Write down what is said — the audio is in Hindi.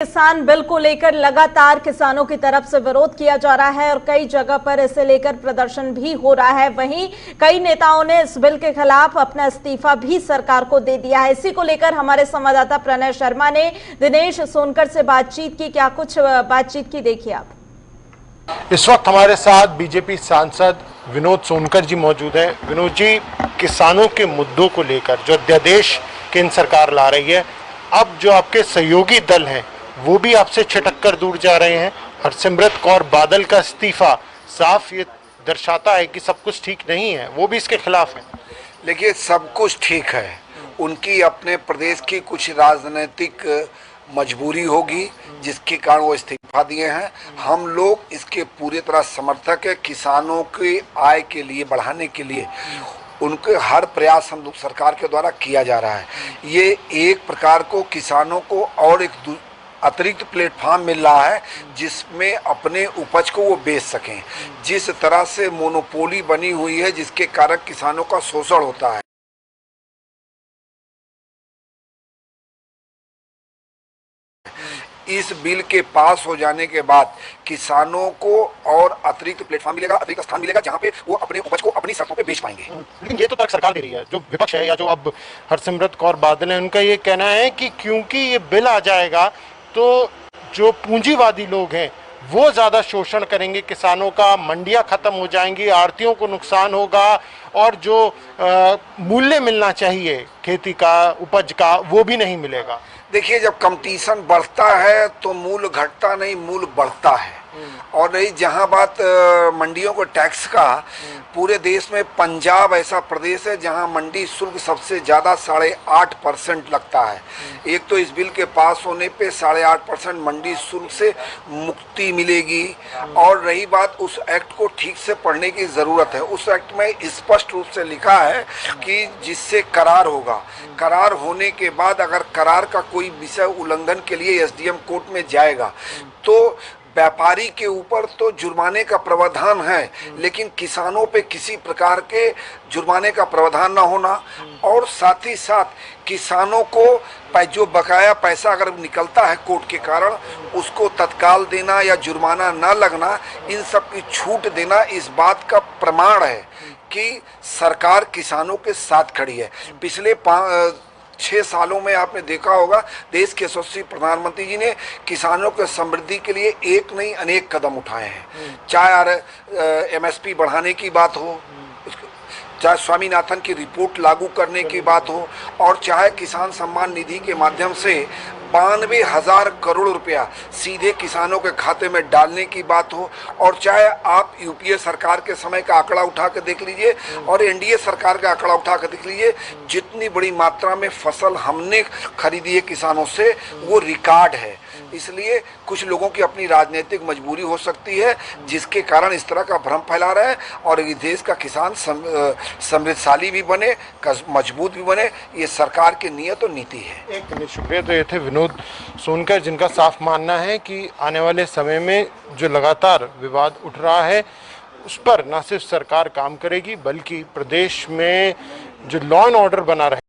किसान बिल को लेकर लगातार किसानों की तरफ से विरोध किया जा रहा है और कई जगह पर इसे लेकर प्रदर्शन भी हो रहा है। वहीं कई नेताओं ने इस बिल के खिलाफ अपना इस्तीफा भी सरकार को दे दिया है। इसी को लेकर हमारे संवाददाता प्रणय शर्मा ने दिनेश सोनकर से बातचीत की। क्या कुछ बातचीत की, देखिए आप। इस वक्त हमारे साथ बीजेपी सांसद विनोद सोनकर जी मौजूद है। विनोद जी, किसानों के मुद्दों को लेकर जो अध्यादेश केंद्र सरकार ला रही है, अब जो आपके सहयोगी दल हैं वो भी आपसे छिटक कर दूर जा रहे हैं। हरसिमरत कौर बादल का इस्तीफा साफ ये दर्शाता है कि सब कुछ ठीक नहीं है, वो भी इसके खिलाफ है। देखिए, सब कुछ ठीक है, उनकी अपने प्रदेश की कुछ राजनीतिक मजबूरी होगी जिसके कारण वो इस्तीफा दिए हैं। हम लोग इसके पूरी तरह समर्थक है। किसानों की आय के लिए बढ़ाने के लिए उनके हर प्रयास हम लोग सरकार के द्वारा किया जा रहा है। ये एक प्रकार को किसानों को और एक अतिरिक्त प्लेटफॉर्म मिल रहा है जिसमें अपने उपज को वो बेच सकें। जिस तरह से मोनोपोली बनी हुई है जिसके कारण किसानों का शोषण होता है, इस बिल के पास हो जाने के बाद किसानों को और अतिरिक्त प्लेटफॉर्म मिलेगा, अतिरिक्त स्थान मिलेगा जहां पे वो अपने उपज को अपनी शर्तों पे बेच पाएंगे। लेकिन ये तो तर्क सरकार दे रही है, जो विपक्ष है या जो अब हरसिमरत कौर बादल है, उनका ये कहना है कि क्योंकि ये बिल आ जाएगा तो जो पूंजीवादी लोग हैं वो ज्यादा शोषण करेंगे किसानों का, मंडियां खत्म हो जाएंगी, आढ़तियों को नुकसान होगा और जो मूल्य मिलना चाहिए खेती का, उपज का, वो भी नहीं मिलेगा। देखिए, जब कंपटीशन बढ़ता है तो मूल्य घटता नहीं, मूल्य बढ़ता है। और रही जहां बात मंडियों को टैक्स का, पूरे देश में पंजाब ऐसा प्रदेश है जहां मंडी शुल्क सबसे ज़्यादा 8.5% लगता है। एक तो इस बिल के पास होने पे 8.5% मंडी शुल्क से मुक्ति मिलेगी। और रही बात, उस एक्ट को ठीक से पढ़ने की ज़रूरत है। उस एक्ट में स्पष्ट रूप से लिखा है कि जिससे करार होगा, करार होने के बाद अगर करार का कोई विषय उल्लंघन के लिए एसडीएम कोर्ट में जाएगा तो व्यापारी के ऊपर तो जुर्माने का प्रावधान है, लेकिन किसानों पे किसी प्रकार के जुर्माने का प्रावधान ना होना और साथ ही साथ किसानों को जो बकाया पैसा अगर निकलता है कोर्ट के कारण उसको तत्काल देना या जुर्माना ना लगना, इन सब की छूट देना इस बात का प्रमाण है कि सरकार किसानों के साथ खड़ी है। पिछले 6 सालों में आपने देखा होगा देश के यशस्वी प्रधानमंत्री जी ने किसानों के समृद्धि के लिए एक नहीं अनेक कदम उठाए हैं। चाहे एमएसपी बढ़ाने की बात हो, चाहे स्वामीनाथन की रिपोर्ट लागू करने की बात हो, और चाहे किसान सम्मान निधि के माध्यम से 92,000 करोड़ रुपया सीधे किसानों के खाते में डालने की बात हो, और चाहे आप यूपीए सरकार के समय का आंकड़ा उठा कर देख लीजिए और एनडीए सरकार का आंकड़ा उठा कर देख लीजिए, जितनी बड़ी मात्रा में फसल हमने खरीदी है किसानों से वो रिकॉर्ड है। इसलिए कुछ लोगों की अपनी राजनीतिक मजबूरी हो सकती है जिसके कारण इस तरह का भ्रम फैला रहे हैं, और इस देश का किसान समृद्धशाली भी बने, मजबूत भी बने, ये सरकार की नीयत और नीति है। एक शुक्रिया। तो ये थे विनोद सोनकर, जिनका साफ मानना है कि आने वाले समय में जो लगातार विवाद उठ रहा है उस पर न सिर्फ सरकार काम करेगी बल्कि प्रदेश में जो लॉ एंड ऑर्डर बना रहे